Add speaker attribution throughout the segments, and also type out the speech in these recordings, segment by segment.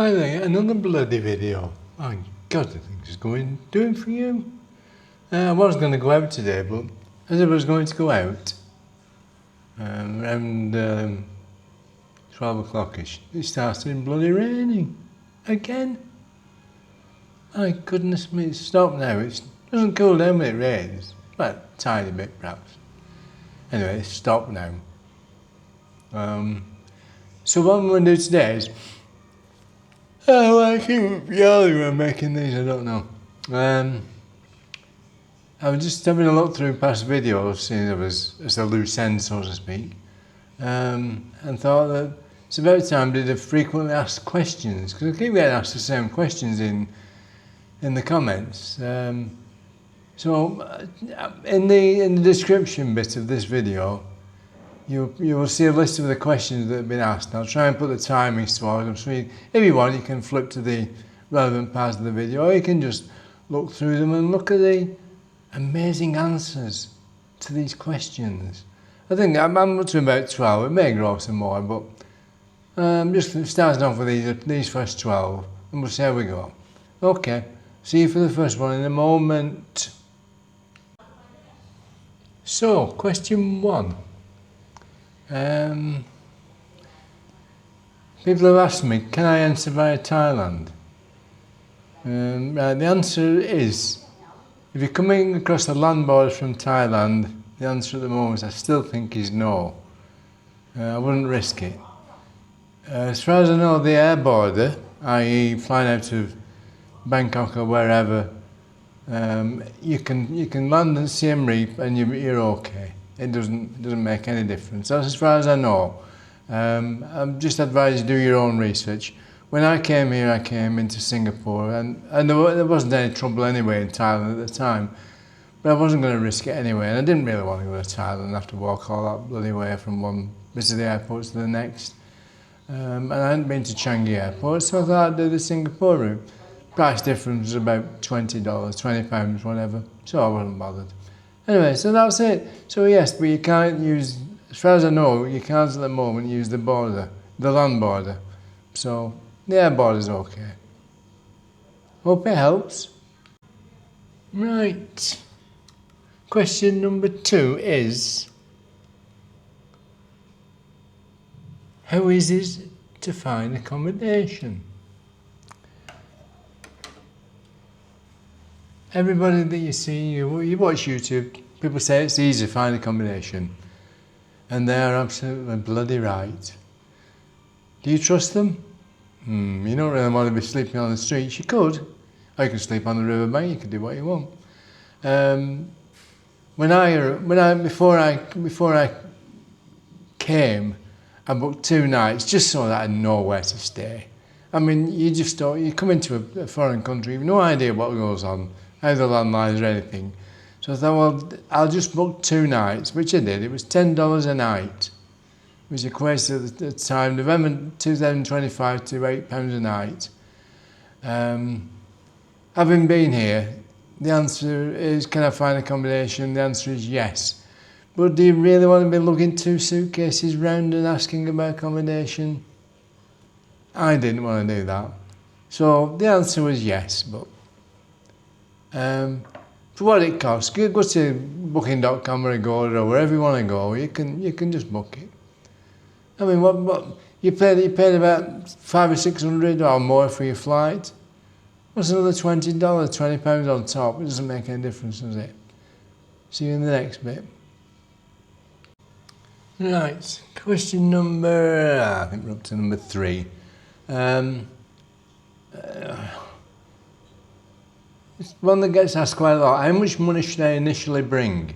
Speaker 1: Finally, another bloody video. My God, the thing's doing for you. I was going to go out today, but as I was going to go out, around 12 o'clock-ish, it started bloody raining. Again. My goodness me, it's stopped now. It doesn't cool down when it rains. Well, a tiny bit perhaps. Anyway, it's stopped now. So what I'm going to do today is, I keep yelling when I'm making these, I don't know. I was just having a look through past videos, seeing there was a loose end, so to speak, and thought that it's about time to do the frequently asked questions, because I keep getting asked the same questions in the comments. So in the description bit of this video, you will see a list of the questions that have been asked. I'll try and put the timings towards them, so if you want, you can flip to the relevant parts of the video, or you can just look through them and look at the amazing answers to these questions. I think I'm up to about 12, it may grow some more, but just starting off with these first 12, and we'll see how we go. Okay, see you for the first one in a moment. So, question 1. People have asked me, can I enter via Thailand? The answer is, if you're coming across the land borders from Thailand, the answer at the moment I still think is no. I wouldn't risk it. As far as I know, the air border, i.e. flying out of Bangkok or wherever, you can land at Siem Reap and you're okay. It doesn't make any difference. That's as far as I know. I'm just advised to do your own research. When I came here, I came into Singapore, and there wasn't any trouble anyway in Thailand at the time, but I wasn't going to risk it anyway, and I didn't really want to go to Thailand and have to walk all that bloody way from one bit of the airport to the next. And I hadn't been to Changi Airport, so I thought I'd do the Singapore route. Price difference was about $20, £20, whatever, so I wasn't bothered. Anyway, so that's it. So yes, but you can't use, as far as I know, you can't at the moment use the land border. So the air border's okay. Hope it helps. Right. Question number 2 is, how easy is it to find accommodation? Everybody that you see, you watch YouTube, people say it's easy to find accommodation. And they are absolutely bloody right. Do you trust them? You don't really want to be sleeping on the streets. You could. Or you can sleep on the riverbank, you can do what you want. Before I came, I booked 2 nights just so that I had nowhere to stay. I mean, you come into a foreign country, you've no idea what goes on, either landlines or anything. So I thought, well, I'll just book 2 nights, which I did. It was $10 a night, which equates to the time, November 2025, to £8 a night. Having been here, the answer is, can I find accommodation? The answer is yes. But do you really want to be lugging 2 suitcases round and asking about accommodation? I didn't want to do that. So the answer was yes, but for what it costs, go to booking.com or Agoda or wherever you want to go, you can just book it. I mean, what you paid about $500 or $600 or more for your flight. What's another $20, £20 on top? It doesn't make any difference, does it? See you in the next bit. Right, question number, I think we're up to number 3. It's one that gets asked quite a lot. How much money should I initially bring?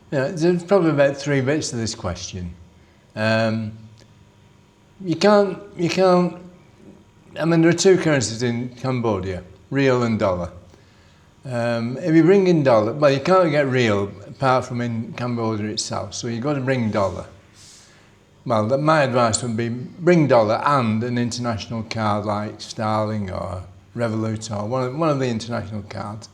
Speaker 1: There's probably about 3 bits to this question. You can't, I mean, there are 2 currencies in Cambodia, real and dollar. If you bring in dollar, well, you can't get real apart from in Cambodia itself, so you've got to bring dollar. Well, my advice would be bring dollar and an international card like Sterling or Revolut or one of the international cards.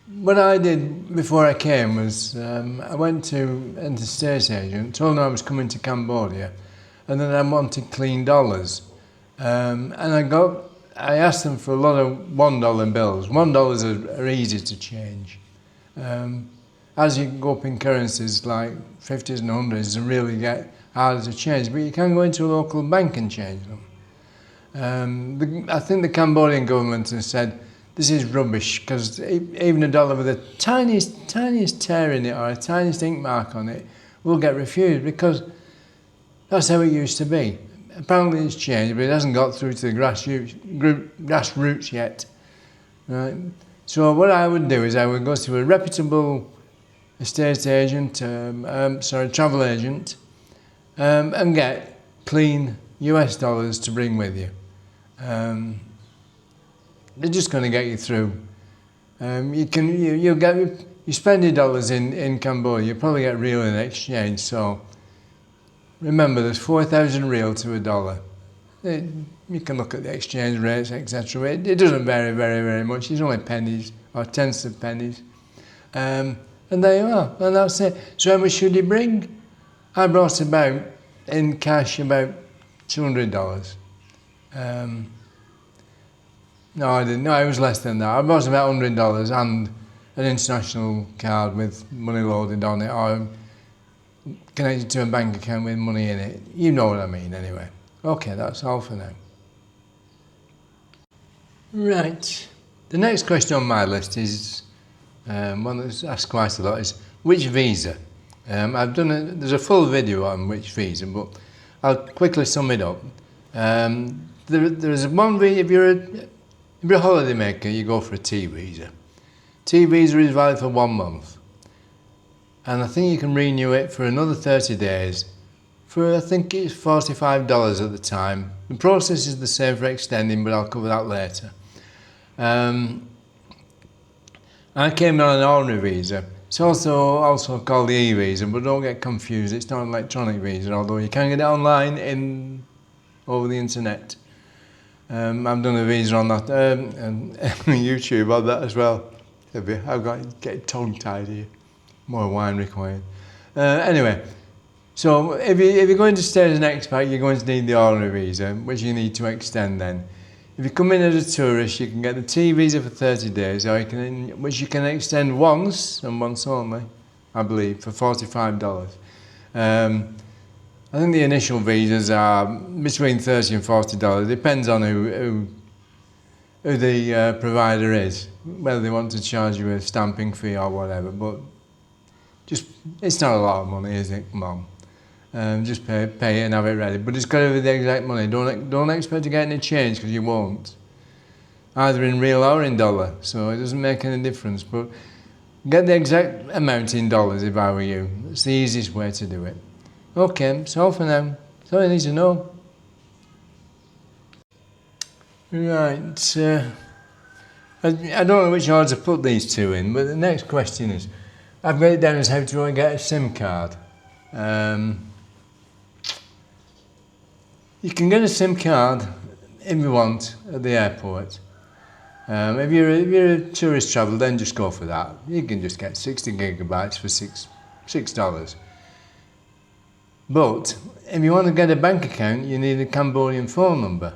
Speaker 1: What I did before I came was I went to an estate agent, told him I was coming to Cambodia, and then I wanted clean dollars. And I asked them for a lot of $1 bills. $1 are easy to change. As you go up in currencies like 50s and 100s, they really get harder to change, but you can go into a local bank and change them. I think the Cambodian government has said this is rubbish because even a dollar with the tiniest tear in it or a tiniest ink mark on it will get refused because that's how it used to be. Apparently it's changed, but it hasn't got through to the grassroots yet. Right? So what I would do is I would go to a reputable estate agent, travel agent, and get clean US dollars to bring with you. They're just going to get you through. You spend your dollars in Cambodia, you probably get real in exchange. So remember, there's 4,000 real to a dollar. You can look at the exchange rates, etc. It doesn't vary very much. It's only pennies or tenths of pennies. And there you are, and that's it. So how much should you bring? I brought about, in cash, about $200. No, I didn't. No, it was less than that. I brought about $100 and an international card with money loaded on it, or connected to a bank account with money in it. You know what I mean, anyway. Okay, that's all for now. Right. The next question on my list is one that's asked quite a lot: is which visa? There's a full video on which visa, but I'll quickly sum it up. There's one visa. If you're a holiday maker, you go for a T visa. T visa is valid for 1 month, and I think you can renew it for another 30 days for, I think it's $45 at the time. The process is the same for extending, but I'll cover that later. I came on an ordinary visa. It's also called the e-visa, but don't get confused. It's not an electronic visa, although you can get it online over the internet. I've done a visa on that, and YouTube on that as well. I've got to get tongue-tied here. More wine required. Anyway, so if you're going to stay as an expat, you're going to need the ordinary visa, which you need to extend then. If you come in as a tourist, you can get the T visa for 30 days, which you can extend once, and once only, I believe, for $45. I think the initial visas are between $30 and $40. Depends on who the provider is, whether they want to charge you a stamping fee or whatever. But it's not a lot of money, is it? Come on. Just pay it and have it ready. But it's got to be the exact money. Don't expect to get any change, because you won't. Either in real or in dollar, so it doesn't make any difference. But get the exact amount in dollars if I were you. It's the easiest way to do it. Okay, so for now. That's all you need to know. Right. I don't know which order to put these two in, but the next question is, I've got it down as how to get a SIM card. You can get a SIM card if you want at the airport. If you're a tourist traveller, then just go for that. You can just get 60 gigabytes for $6. But if you want to get a bank account, you need a Cambodian phone number.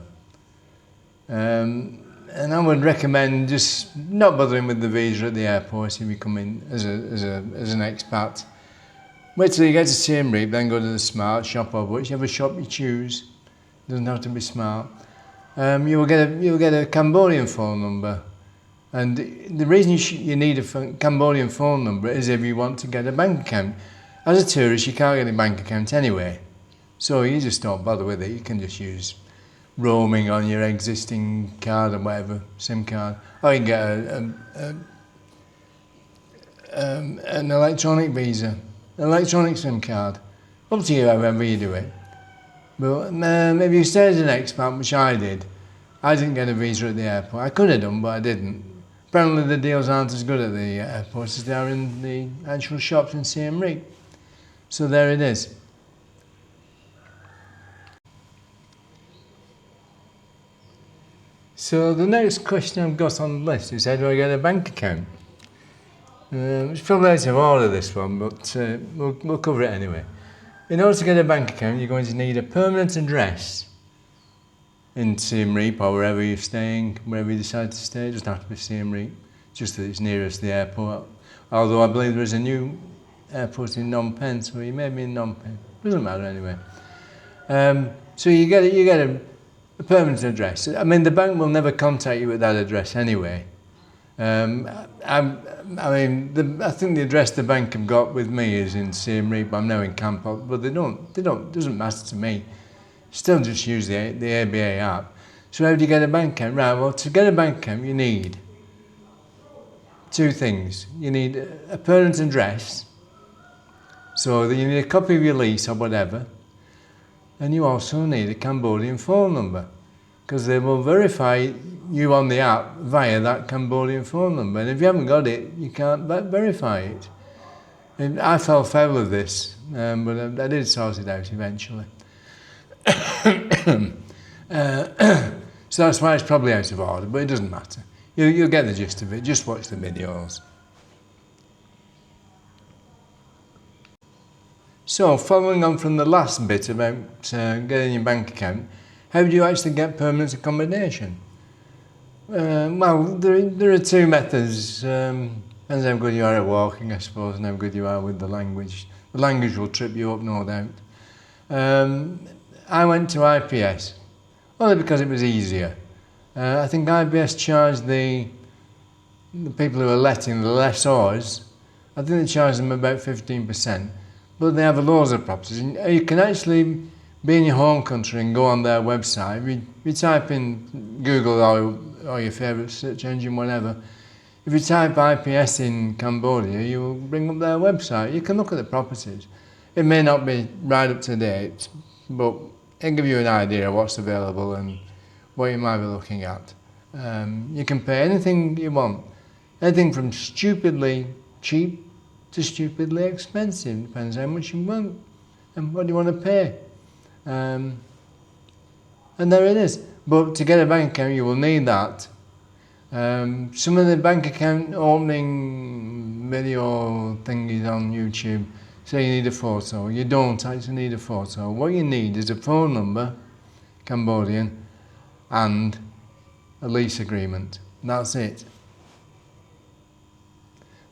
Speaker 1: And I would recommend just not bothering with the visa at the airport if you come in as an expat. Wait till you get to Siem Reap, then go to the Smart shop or whichever shop you choose. Doesn't have to be Smart. You'll get a Cambodian phone number, and the reason you need a Cambodian phone number is if you want to get a bank account. As a tourist, you can't get a bank account anyway, so you just don't bother with it. You can just use roaming on your existing card or whatever, SIM card, or you can get an electronic visa, an electronic SIM card. Up to you, however you do it. But if you stay as an expat, which I did, I didn't get a visa at the airport. I could have done, but I didn't. Apparently the deals aren't as good at the airport as they are in the actual shops in Siem Reap. So there it is. So the next question I've got on the list is, how do I get a bank account? It's probably out of order, this one, but we'll cover it anyway. In order to get a bank account, you're going to need a permanent address in Siem Reap or wherever you're staying, wherever you decide to stay. It doesn't have to be Siem Reap, just that it's nearest the airport. Although I believe there is a new airport in Phnom Penh, so you may be in Phnom Penh. Doesn't matter anyway. So you get a permanent address. I mean, the bank will never contact you at that address anyway. I think the address the bank have got with me is in Siem Reap. I'm now in Cambodia, but they don't. Doesn't matter to me. Still just use the ABA app. So how do you get a bank account? Right, well, to get a bank account, you need two things. You need a permanent address, so that you need a copy of your lease or whatever, and you also need a Cambodian phone number, because they will verify you on the app via that Cambodian phone number, and if you haven't got it, you can't verify it. And I fell foul of this, but I did sort it out eventually. So that's why it's probably out of order, but it doesn't matter. You'll get the gist of it. Just watch the videos. So, following on from the last bit about getting your bank account, how do you actually get permanent accommodation? Well, there are two methods. Depends how good you are at walking, I suppose, and how good you are with the language. The language will trip you up, no doubt. I went to IPS, only because it was easier. I think IPS charged the people who are letting, the lessors, I think they charge them about 15%, but they have loads of properties. And you can actually be in your home country and go on their website. If you type in Google or your favourite search engine, whatever, if you type IPS in Cambodia, you will bring up their website. You can look at the properties. It may not be right up to date, but it'll give you an idea of what's available and what you might be looking at. You can pay anything you want. Anything from stupidly cheap to stupidly expensive. Depends how much you want and what you want to pay. And there it is. But to get a bank account, you will need that. Some of the bank account opening video thingies on YouTube say you need a photo. You don't actually need a photo. What you need is a phone number, Cambodian, and a lease agreement. That's it.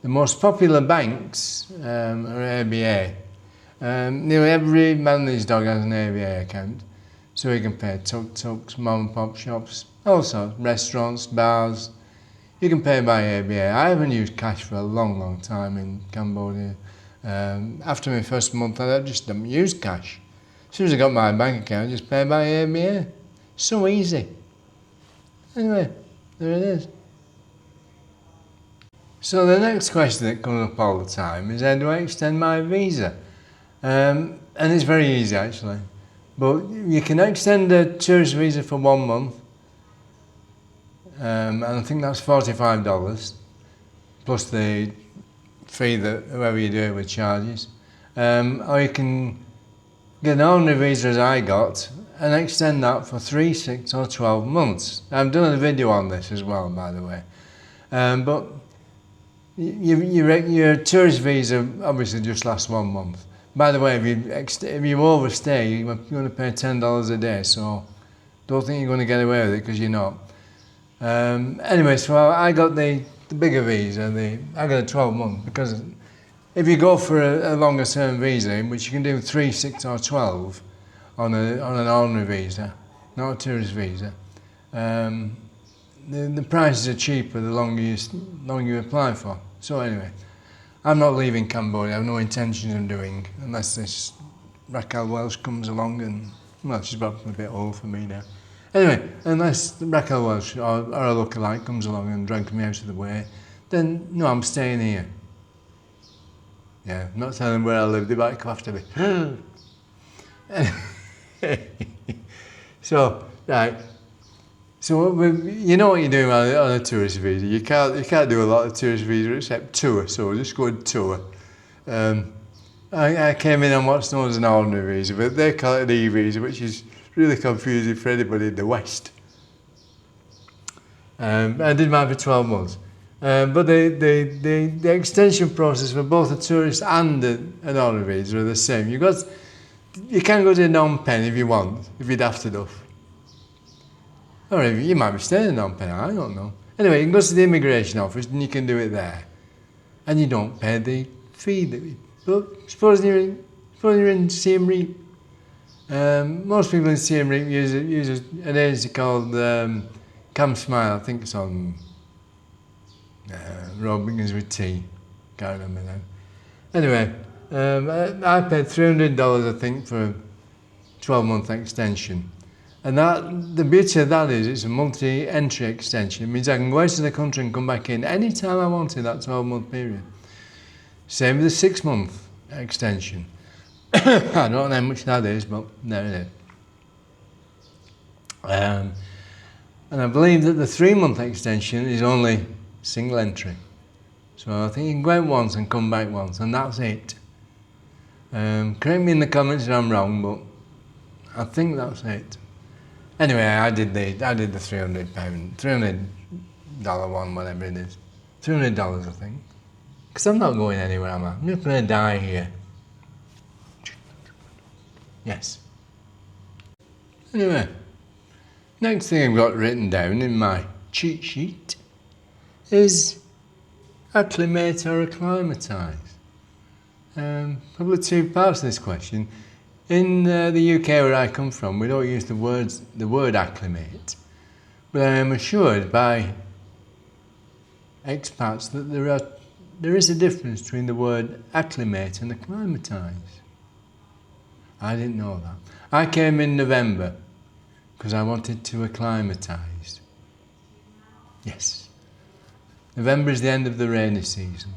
Speaker 1: The most popular banks are ABA. Nearly every man and his dog has an ABA account, so you can pay tuk-tuks, mom and pop shops, also restaurants, bars. You can pay by ABA. I haven't used cash for a long time in Cambodia. After my first month, I just didn't use cash. As soon as I got my bank account, I just pay by ABA. So easy. Anyway, there it is. So the next question that comes up all the time is, how do I extend my visa? And it's very easy actually. But you can extend a tourist visa for 1 month. And I think that's $45, plus the fee that whoever you do it with charges. Or you can get an ordinary visa as I got and extend that for 3, 6 or 12 months. I've done a video on this as well, by the way. But your tourist visa obviously just lasts 1 month. By the way, if you overstay, you're going to pay $10 a day, so don't think you're going to get away with it, because you're not. Anyway, so I got the bigger visa. I got a 12 month, because if you go for a longer term visa, which you can do 3, 6 or 12 on an ordinary visa, not a tourist visa, the prices are cheaper the longer you apply for. So anyway, I'm not leaving Cambodia. I have no intention of doing, unless this Raquel Welch comes along and, well, she's probably a bit old for me now. Anyway, unless Raquel Welch or a lookalike comes along and drags me out of the way, then no, I'm staying here. Yeah, I'm not telling them where I live, they might come after me. So, right. So you know what you're doing on a tourist visa. You can't do a lot of tourist visa except tour. So just go and tour. I came in on what's known as an ordinary visa, but they call it an e-visa, which is really confusing for anybody in the West. I did mine for 12 months. But the extension process for both a tourist and an ordinary visa are the same. You can go to Phnom Penh if you want, if you're daft enough. Or you might be staying in Phnom Penh, I don't know. Anyway, you can go to the immigration office and you can do it there. And you don't pay the fee. But suppose you're in Siem Reap. Most people in Siem Reap use an agency called Cam Smile. I think it's on Road Begins with T. Can't remember now. Anyway, I paid $300, I think, for a 12-month extension. And the beauty of that is it's a multi-entry extension. It means I can go out of the country and come back in any time I want in that 12-month period. Same with the 6-month extension. I don't know how much that is, but there it is. And I believe that the 3-month extension is only single entry. So I think you can go out once and come back once, and that's it. Correct me in the comments if I'm wrong, but I think that's it. Anyway, I did the $300 one, whatever it is. $300, I think. Because I'm not going anywhere, am I? I'm just going to die here. Yes. Anyway, next thing I've got written down in my cheat sheet is acclimate or acclimatise. Probably two parts of this question. In the UK where I come from, we don't use the word acclimate, but I am assured by expats that there is a difference between the word acclimate and acclimatise. I didn't know that. I came in November because I wanted to acclimatise. Yes. November is the end of the rainy season.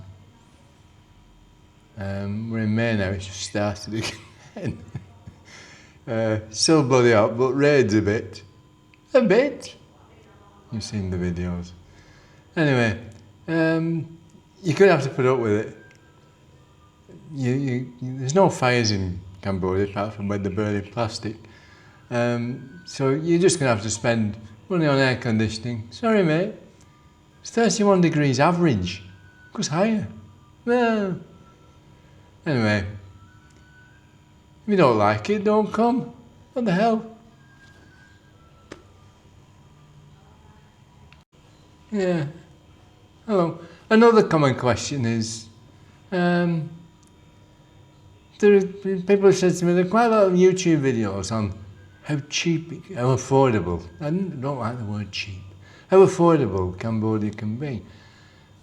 Speaker 1: We're in May now, it's just started again. Still bloody hot, but rains a bit. A bit. You've seen the videos. Anyway, you're going to have to put up with it. There's no fires in Cambodia apart from when they're burning plastic. So you're just going to have to spend money on air conditioning. Sorry mate, it's 31 degrees average. Goes higher. Well, anyway, if you don't like it, don't come. What the hell? Yeah. Hello. Another common question is, people have said to me there are quite a lot of YouTube videos on how affordable, I don't like the word cheap, how affordable Cambodia can be.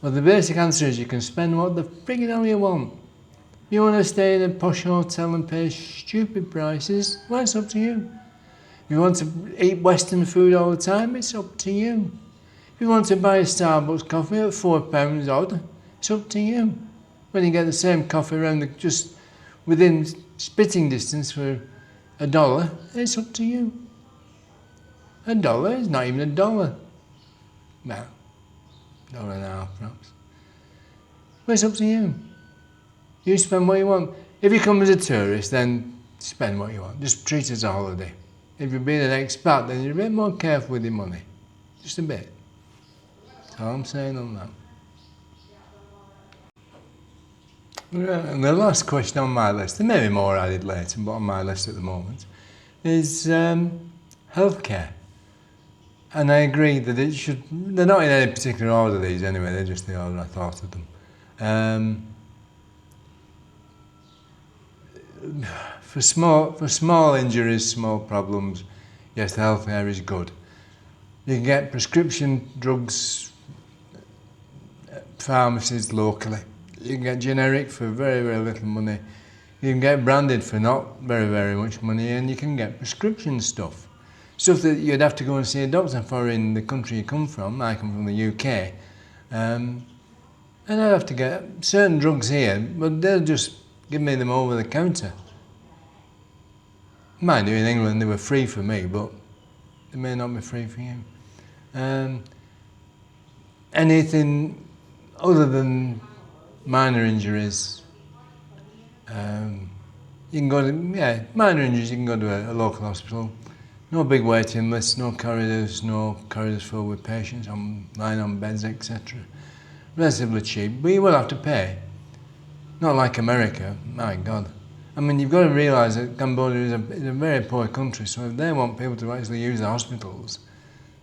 Speaker 1: Well, the basic answer is you can spend what the friggin' hell you want. If you want to stay in a posh hotel and pay stupid prices, well, it's up to you. If you want to eat Western food all the time, it's up to you. If you want to buy a Starbucks coffee at £4 odd, it's up to you. When you get the same coffee around just within spitting distance for $1, it's up to you. $1 is not even $1. Well, $1.50 perhaps. But it's up to you. You spend what you want. If you come as a tourist, then spend what you want. Just treat it as a holiday. If you're being an expat, then you're a bit more careful with your money. Just a bit. That's all I'm saying on that. And the last question on my list, there may be more added later, but on my list at the moment, is healthcare. And I agree that it should, they're not in any particular order these anyway, they're just the order I thought of them. For small injuries, small problems, yes, the healthcare is good. You can get prescription drugs at pharmacies locally. You can get generic for very, very little money. You can get branded for not very, very much money, and you can get prescription stuff. Stuff that you'd have to go and see a doctor for in the country you come from. I come from the UK. And I'd have to get certain drugs here, but they'll just give me them over the counter. Mind you, in England they were free for me, but they may not be free for you. Anything other than minor injuries, you can go to, minor injuries, you can go to a local hospital. No big waiting lists, no corridors filled with patients lying on beds, etc. Relatively cheap, but you will have to pay. Not like America, my God. I mean, you've got to realise that Cambodia is a very poor country, so if they want people to actually use the hospitals,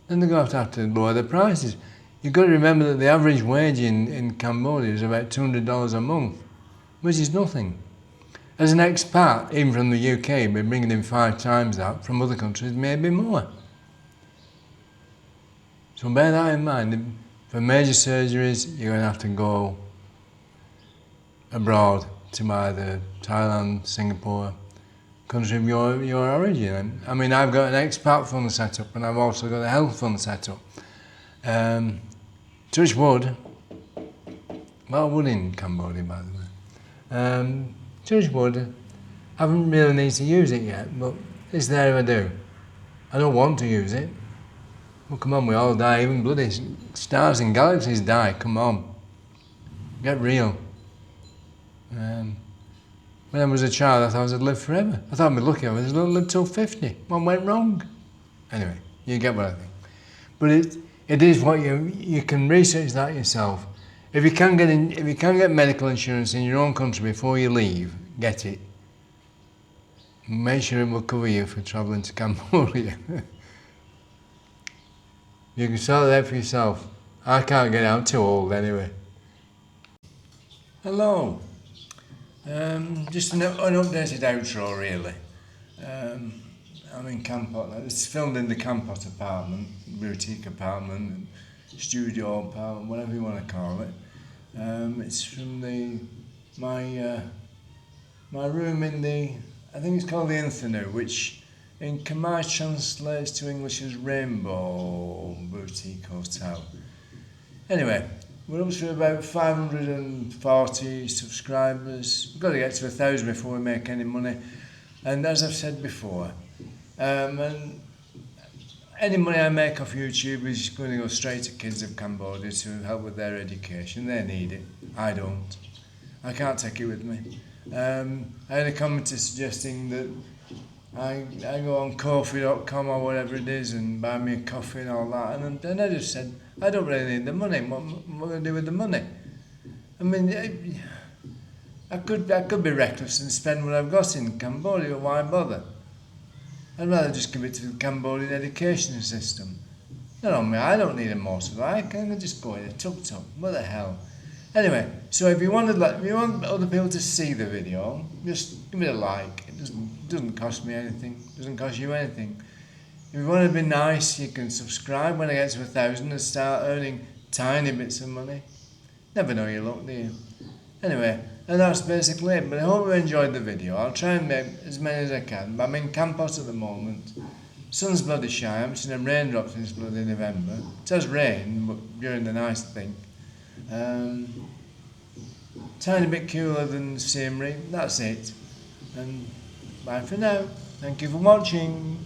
Speaker 1: then they're going to have to lower the prices. You've got to remember that the average wage in Cambodia is about $200 a month, which is nothing. As an expat, even from the UK, we're bringing in 5 times that, from other countries, maybe more. So bear that in mind. For major surgeries, you're going to have to go abroad to either Thailand, Singapore, country of your origin. I mean, I've got an expat fund set up, and I've also got a health fund set up. Touch wood, well, wood in Cambodia, by the way. Touch wood, I haven't really need to use it yet, but it's there if I do. I don't want to use it. Well, come on, we all die, even bloody stars and galaxies die, come on. Get real. When I was a child, I thought I'd live forever. I thought I'd be lucky I was live till 50. What went wrong? Anyway, you get what I think. But it is what you can research that yourself. If you can get medical insurance in your own country before you leave, get it. Make sure it will cover you for travelling to Cambodia. You can sort it out for yourself. I can't get out, I'm too old anyway. Hello. Just an updated outro really. I'm in Campot. It's filmed in the Campot apartment, boutique apartment, studio apartment, whatever you want to call it. It's from my room in I think it's called the Inthanu, which in Khmer translates to English as Rainbow Boutique Hotel. Anyway, we're up to about 540 subscribers. We've got to get to 1,000 before we make any money. And as I've said before, and any money I make off YouTube is going to go straight to kids of Cambodia to help with their education. They need it. I don't. I can't take it with me. I had a commenter suggesting that I go on coffee.com or whatever it is and buy me a coffee and all that, and then I just said, I don't really need the money. What am I going to do with the money? I mean, I could be reckless and spend what I've got in Cambodia, but why bother? I'd rather just give it to the Cambodian education system. Not on me, I don't need a motorbike, I can just go in a tuk-tuk, what the hell? Anyway, so if you want other people to see the video, just give it a like. It doesn't cost me anything, doesn't cost you anything. If you want to be nice, you can subscribe when I get to 1,000 and start earning tiny bits of money. Never know your luck, do you? Anyway, and that's basically it, but I hope you enjoyed the video. I'll try and make as many as I can, but I'm in Campos at the moment. Sun's bloody shy, I'm seeing them raindrops since bloody November. It has rain, but during the night, I think. Tiny bit cooler than Siem Reap, that's it. And bye for now. Thank you for watching.